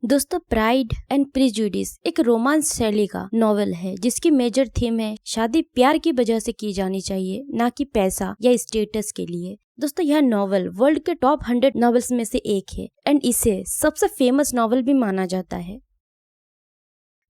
दोस्तों, pride and prejudice एक romance शैली का नॉवेल है जिसकी मेजर थीम है शादी प्यार की वजह से की जानी चाहिए, ना कि पैसा या स्टेटस के लिए। दोस्तों, यह नॉवेल वर्ल्ड के टॉप 100 नॉवेल्स में से एक है एंड इसे सबसे फेमस नॉवेल भी माना जाता है।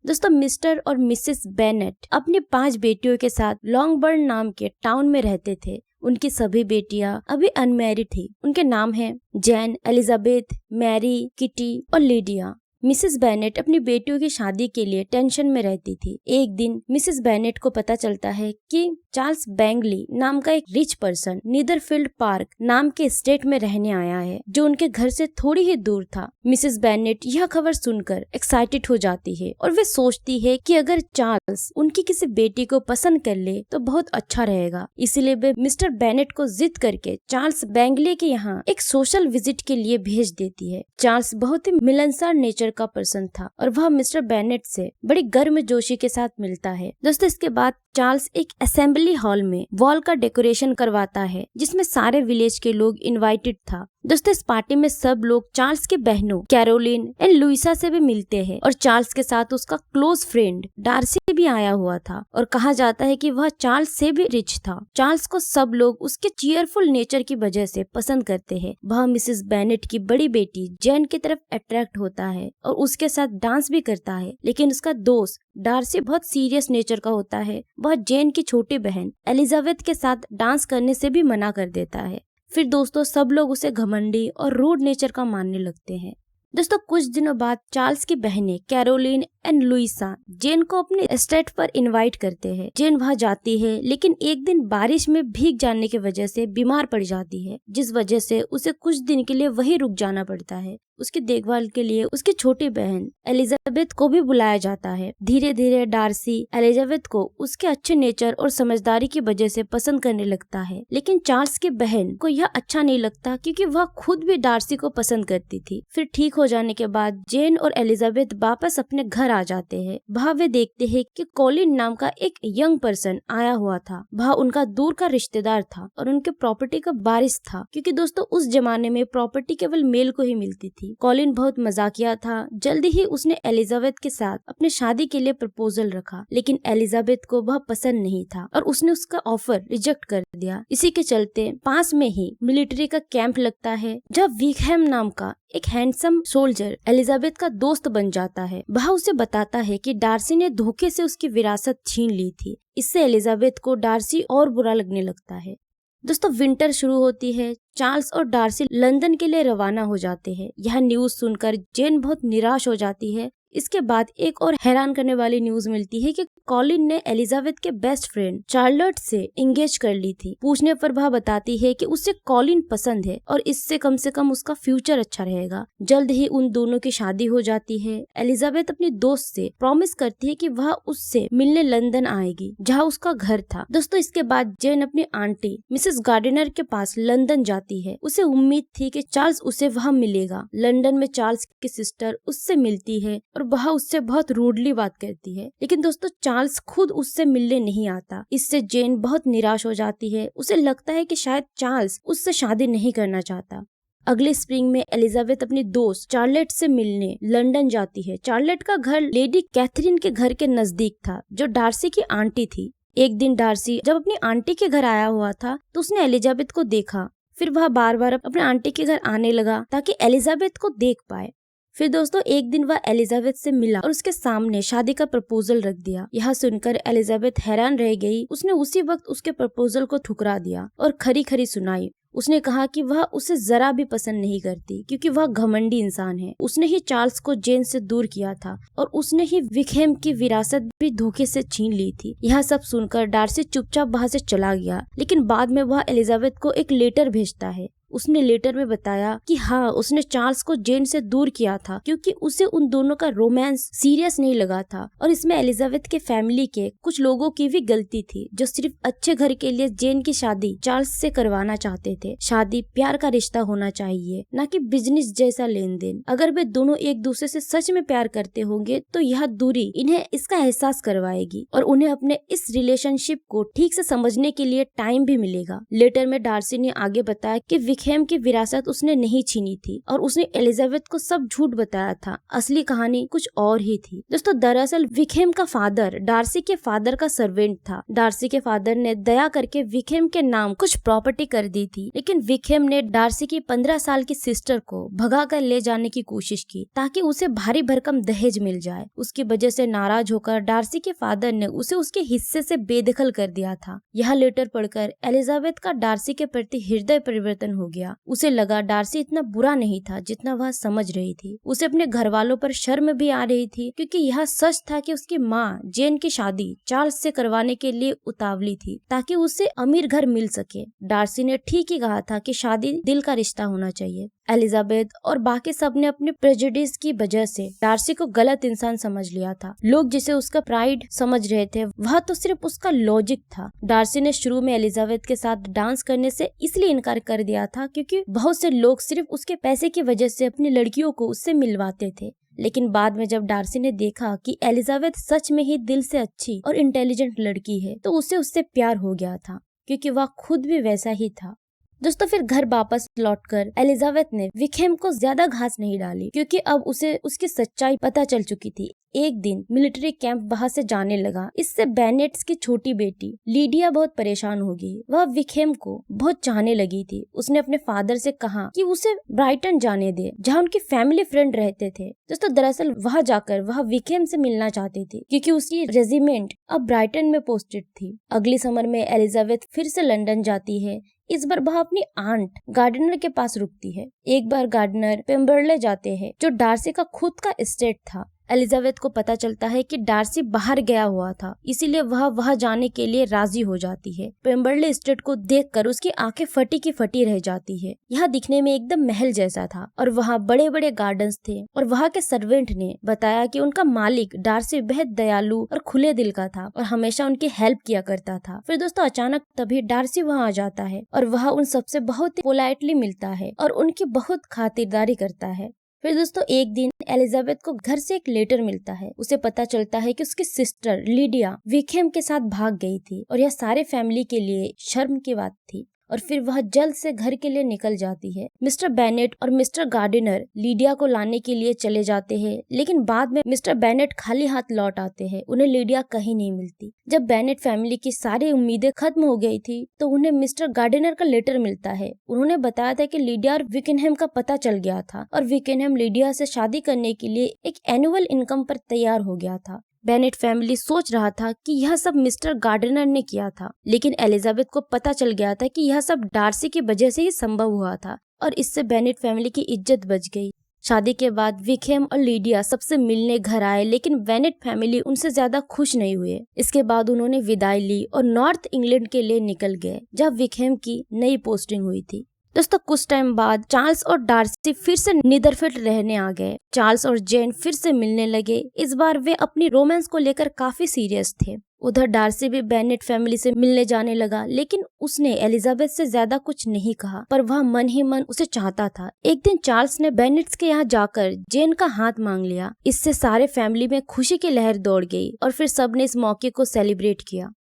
दोस्तों, मिस्टर और मिसेस बेनेट अपनी 5 बेटियों के साथ लॉन्गबर्न नाम के टाउन में रहते थे। उनकी सभी बेटियां अभी अनमैरिड थी। उनके नाम हैं जैन, एलिजाबेथ, मैरी, किटी और लीडिया। मिसेस बेनेट अपनी बेटियों की शादी के लिए टेंशन में रहती थी। एक दिन मिसेस बेनेट को पता चलता है कि चार्ल्स बैंगली नाम का एक रिच पर्सन नीदरफील्ड पार्क नाम के स्टेट में रहने आया है, जो उनके घर से थोड़ी ही दूर था। मिसेस बेनेट यह खबर सुनकर एक्साइटेड हो जाती है और वे सोचती है कि अगर चार्ल्स उनकी किसी बेटी को पसंद कर ले तो बहुत अच्छा रहेगा। इसीलिए वे मिस्टर बेनेट को जिद करके चार्ल्स बैंगली के यहाँ एक सोशल विजिट के लिए भेज देती है। चार्ल्स बहुत ही मिलनसार नेचर का पर्सन था और वह मिस्टर बेनेट से बड़ी गर्मजोशी के साथ मिलता है। दोस्तों, इसके बाद चार्ल्स एक असेंबली हॉल में वॉल का डेकोरेशन करवाता है जिसमें सारे विलेज के लोग इनवाइटेड था। दोस्तों, इस पार्टी में सब लोग चार्ल्स के बहनों कैरोलिन एंड लुइसा से भी मिलते हैं और चार्ल्स के साथ उसका क्लोज फ्रेंड डार्सी भी आया हुआ था और कहा जाता है कि वह चार्ल्स से भी रिच था। चार्ल्स को सब लोग उसके चीयरफुल नेचर की वजह से पसंद करते हैं। वह मिसेस बेनेट की बड़ी बेटी जैन की तरफ अट्रैक्ट होता है और उसके साथ डांस भी करता है, लेकिन उसका दोस्त डार्सी बहुत सीरियस नेचर का होता है। वह जेन की छोटी बहन एलिजाबेथ के साथ डांस करने से भी मना कर देता है। फिर दोस्तों, सब लोग उसे घमंडी और रूड नेचर का मानने लगते हैं। दोस्तों, कुछ दिनों बाद चार्ल्स की बहनें कैरोलिन एंड लुइसा जेन को अपने एस्टेट पर इनवाइट करते हैं। जेन वहां जाती है, लेकिन एक दिन बारिश में भीग जाने की वजह से बीमार पड़ जाती है, जिस वजह से उसे कुछ दिन के लिए वहीं रुक जाना पड़ता है। उसकी देखभाल के लिए उसकी छोटी बहन एलिजाबेथ को भी बुलाया जाता है। धीरे धीरे डार्सी एलिजाबेथ को उसके अच्छे नेचर और समझदारी की वजह से पसंद करने लगता है, लेकिन चार्ल्स की बहन को यह अच्छा नहीं लगता क्योंकि वह खुद भी डार्सी को पसंद करती थी। फिर ठीक हो जाने के बाद जेन और एलिजाबेथ वापस अपने घर आ जाते हैं। वहाँ वे देखते हैं कि कॉलिन नाम का एक यंग पर्सन आया हुआ था। वह उनका दूर का रिश्तेदार था और उनके प्रॉपर्टी का वारिस था, क्योंकि दोस्तों उस जमाने में प्रॉपर्टी केवल मेल को ही मिलती थी। कॉलिन बहुत मजाकिया था। जल्दी ही उसने एलिजाबेथ के साथ अपने शादी के लिए प्रपोजल रखा, लेकिन एलिजाबेथ को वह पसंद नहीं था और उसने उसका ऑफर रिजेक्ट कर दिया। इसी के चलते पास में ही मिलिट्री का कैंप लगता है, जब विकहैम नाम का एक हैंडसम सोल्जर एलिजाबेथ का दोस्त बन जाता है। वह उसे बताता है कि डार्सी ने धोखे से उसकी विरासत छीन ली थी। इससे एलिजाबेथ को डार्सी और बुरा लगने लगता है। दोस्तों, विंटर शुरू होती है। चार्ल्स और डार्सी लंदन के लिए रवाना हो जाते हैं। यह न्यूज सुनकर जेन बहुत निराश हो जाती है। इसके बाद एक और हैरान करने वाली न्यूज मिलती है कि कॉलिन ने एलिजाबेथ के बेस्ट फ्रेंड चार्लोट से एंगेज कर ली थी। पूछने पर वह बताती है कि उसे कॉलिन पसंद है और इससे कम से कम उसका फ्यूचर अच्छा रहेगा। जल्द ही उन दोनों की शादी हो जाती है। एलिजाबेथ अपनी दोस्त से प्रॉमिस करती है कि वह उससे मिलने लंदन आएगी, जहाँ उसका घर था। दोस्तों, इसके बाद जेन अपनी आंटी मिसेस गार्डिनर के पास लंदन जाती है। उसे उम्मीद थी कि चार्ल्स उसे वहाँ मिलेगा। लंदन में चार्ल्स की सिस्टर उससे मिलती है और वह उससे बहुत रूडली बात करती है, लेकिन दोस्तों चार्ल्स खुद उससे मिलने नहीं आता। इससे जेन बहुत निराश हो जाती है। उसे लगता है कि शायद चार्ल्स उससे शादी नहीं करना चाहता। अगले स्प्रिंग में एलिजाबेथ अपनी दोस्त चार्लेट से मिलने लंदन जाती है। चार्लेट का घर लेडी कैथरीन के घर के नजदीक था, जो डार्सी की आंटी थी। एक दिन डार्सी जब अपनी आंटी के घर आया हुआ था तो उसने एलिजाबेथ को देखा। फिर वह बार बार अपने आंटी के घर आने लगा ताकि एलिजाबेथ को देख पाए। फिर दोस्तों, एक दिन वह एलिजाबेथ से मिला और उसके सामने शादी का प्रपोजल रख दिया। यह सुनकर एलिजाबेथ हैरान रह गई। उसने उसी वक्त उसके प्रपोजल को ठुकरा दिया और खरी खरी सुनाई। उसने कहा कि वह उसे जरा भी पसंद नहीं करती क्योंकि वह घमंडी इंसान है। उसने ही चार्ल्स को जेन से दूर किया था और उसने ही विकहैम की विरासत भी धोखे से छीन ली थी। यह सब सुनकर डार्सी चुपचाप वहां से चला गया, लेकिन बाद में वह एलिजाबेथ को एक लेटर भेजता है। उसने लेटर में बताया कि हाँ, उसने चार्ल्स को जेन से दूर किया था क्योंकि उसे उन दोनों का रोमांस सीरियस नहीं लगा था और इसमें एलिजाबेथ के फैमिली के कुछ लोगों की भी गलती थी, जो सिर्फ अच्छे घर के लिए जेन की शादी चार्ल्स से करवाना चाहते थे। शादी प्यार का रिश्ता होना चाहिए, न कि बिजनेस जैसा लेन देन। अगर वे दोनों एक दूसरे से सच में प्यार करते होंगे तो यह दूरी इन्हें इसका एहसास करवाएगी और उन्हें अपने इस रिलेशनशिप को ठीक से समझने के लिए टाइम भी मिलेगा। लेटर में डार्सी ने आगे बताया कि विकहेम की विरासत उसने नहीं छीनी थी और उसने एलिजाबेथ को सब झूठ बताया था। असली कहानी कुछ और ही थी। दोस्तों दरअसल विकहेम का फादर डार्सी के फादर का सर्वेंट था। डार्सी के फादर ने दया करके विकहेम के नाम कुछ प्रॉपर्टी कर दी थी, लेकिन विकहेम ने डार्सी की 15 साल की सिस्टर को भगा कर ले जाने की कोशिश की ताकि उसे भारी भरकम दहेज मिल जाए। उसकी वजह से नाराज होकर डार्सी के फादर ने उसे उसके हिस्से से बेदखल कर दिया था। यह लेटर पढ़कर एलिजाबेथ का डार्सी के प्रति हृदय परिवर्तन हो गया। उसे लगा डार्सी इतना बुरा नहीं था जितना वह समझ रही थी। उसे अपने घर वालों पर शर्म भी आ रही थी, क्योंकि यह सच था कि उसकी माँ जेन की शादी चार्ल्स से करवाने के लिए उतावली थी ताकि उसे अमीर घर मिल सके। डार्सी ने ठीक ही कहा था कि शादी दिल का रिश्ता होना चाहिए। एलिजाबेथ और बाकी सब ने अपने प्रेजुडिस की वजह से डार्सी को गलत इंसान समझ लिया था। लोग जिसे उसका प्राइड समझ रहे थे वह तो सिर्फ उसका लॉजिक था। डार्सी ने शुरू में एलिजाबेथ के साथ डांस करने से इसलिए इनकार कर दिया था क्योंकि बहुत से लोग सिर्फ उसके पैसे की वजह से अपनी लड़कियों को उससे मिलवाते थे। लेकिन बाद में जब डार्सी ने देखा कि एलिजाबेथ सच में ही दिल से अच्छी और इंटेलिजेंट लड़की है तो उसे उससे प्यार हो गया था, क्योंकि वह खुद भी वैसा ही था। दोस्तों फिर घर वापस लौटकर एलिजाबेथ ने विकहेम को ज्यादा घास नहीं डाली, क्योंकि अब उसे उसकी सच्चाई पता चल चुकी थी। एक दिन मिलिट्री कैंप वहां से जाने लगा। इससे बेनेट्स की छोटी बेटी लीडिया बहुत परेशान हो गई। वह विकहेम को बहुत चाहने लगी थी। उसने अपने फादर से कहा कि उसे ब्राइटन जाने दे, जहां उनकी फैमिली फ्रेंड रहते थे। दोस्तों दरअसल वहां जाकर वह विकहेम से मिलना चाहती थी, क्योंकि उसकी रेजिमेंट अब ब्राइटन में पोस्टेड थी। अगली समर में एलिजाबेथ फिर से लंदन जाती है। इस बार वह अपनी आंट गार्डनर के पास रुकती है। एक बार गार्डनर पेम्बरले जाते हैं, जो डार्सी का खुद का एस्टेट था। एलिजाबेथ को पता चलता है कि डार्सी बाहर गया हुआ था, इसीलिए वह वहां जाने के लिए राजी हो जाती है। पेम्बरले एस्टेट को देखकर उसकी आंखें फटी की फटी रह जाती है। यह दिखने में एकदम महल जैसा था और वहाँ बड़े बड़े गार्डन्स थे। और वहाँ के सर्वेंट ने बताया कि उनका मालिक डार्सी बेहद दयालु और खुले दिल का था और हमेशा उनकी हेल्प किया करता था। फिर दोस्तों अचानक तभी डार्सी वहाँ आ जाता है और वह उन सबसे बहुत ही पोलाइटली मिलता है और उनकी बहुत खातिरदारी करता है। फिर दोस्तों एक दिन एलिजाबेथ को घर से एक लेटर मिलता है। उसे पता चलता है कि उसकी सिस्टर लीडिया विकहेम के साथ भाग गई थी और यह सारे फैमिली के लिए शर्म की बात थी। और फिर वह जल्द से घर के लिए निकल जाती है। मिस्टर बेनेट और मिस्टर गार्डिनर लीडिया को लाने के लिए चले जाते हैं, लेकिन बाद में मिस्टर बेनेट खाली हाथ लौट आते हैं। उन्हें लीडिया कहीं नहीं मिलती। जब बेनेट फैमिली की सारी उम्मीदें खत्म हो गई थी तो उन्हें मिस्टर गार्डिनर का लेटर मिलता है। उन्होंने बताया था कि लीडिया और विकनहैम का पता चल गया था और विकनहैम लीडिया से शादी करने के लिए एक एनुअल इनकम पर तैयार हो गया था। बेनेट फैमिली सोच रहा था कि यह सब मिस्टर गार्डनर ने किया था, लेकिन एलिजाबेथ को पता चल गया था कि यह सब डार्सी की वजह से ही संभव हुआ था और इससे बेनेट फैमिली की इज्जत बच गई। शादी के बाद विकहेम और लीडिया सबसे मिलने घर आए, लेकिन बेनेट फैमिली उनसे ज्यादा खुश नहीं हुए। इसके बाद उन्होंने विदाई ली और नॉर्थ इंग्लैंड के लिए निकल गए, जहाँ विकहेम की नई पोस्टिंग हुई थी। दोस्तों कुछ टाइम बाद चार्ल्स और डार्सी फिर से नीदरफील्ड रहने आ गए। चार्ल्स और जेन फिर से मिलने लगे। इस बार वे अपनी रोमांस को लेकर काफी सीरियस थे। उधर डार्सी भी बेनेट फैमिली से मिलने जाने लगा, लेकिन उसने एलिजाबेथ से ज्यादा कुछ नहीं कहा, पर वह मन ही मन उसे चाहता था। एक दिन चार्ल्स ने बेनेट्स के यहाँ जाकर जेन का हाथ मांग लिया। इससे सारे फैमिली में खुशी की लहर दौड़ गई और फिर सबने इस मौके को सेलिब्रेट किया।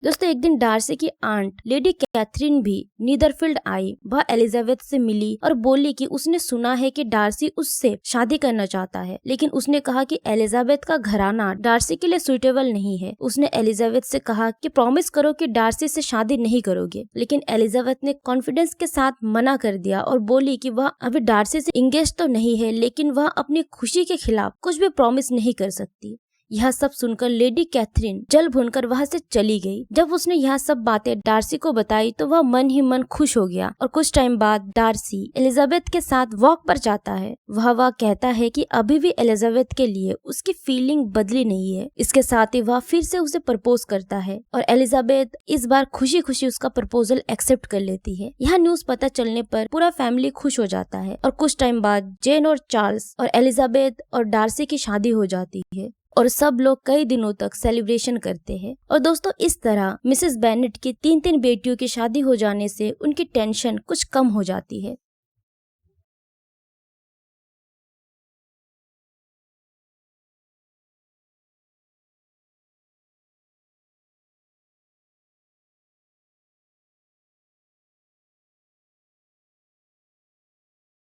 दोस्तों एक दिन डार्सी की आंट लेडी कैथरीन भी नीदरफील्ड आई। वह एलिजाबेथ से मिली और बोली कि उसने सुना है कि डार्सी उससे शादी करना चाहता है, लेकिन उसने कहा कि एलिजाबेथ का घराना डार्सी के लिए सुइटेबल नहीं है। उसने एलिजाबेथ से कहा कि प्रॉमिस करो कि डार्सी से शादी नहीं करोगे, लेकिन एलिजाबेथ ने कॉन्फिडेंस के साथ मना कर दिया और बोली कि वह अभी डार्सी से इंगेज तो नहीं है, लेकिन वह अपनी खुशी के खिलाफ कुछ भी प्रॉमिस नहीं कर सकती। यह सब सुनकर लेडी कैथरीन जल भुनकर वहां से चली गई। जब उसने यह सब बातें डार्सी को बताई तो वह मन ही मन खुश हो गया और कुछ टाइम बाद डार्सी एलिजाबेथ के साथ वॉक पर जाता है। वह कहता है कि अभी भी एलिजाबेथ के लिए उसकी फीलिंग बदली नहीं है। इसके साथ ही वह फिर से उसे प्रपोज करता है और एलिजाबेथ इस बार खुशी खुशी उसका प्रपोजल एक्सेप्ट कर लेती है। यह न्यूज पता चलने पर पूरा फैमिली खुश हो जाता है और कुछ टाइम बाद जेन और चार्ल्स और एलिजाबेथ और डार्सी की शादी हो जाती है और सब लोग कई दिनों तक सेलिब्रेशन करते हैं। और दोस्तों इस तरह मिसेस बेनेट की 3 बेटियों की शादी हो जाने से उनकी टेंशन कुछ कम हो जाती है।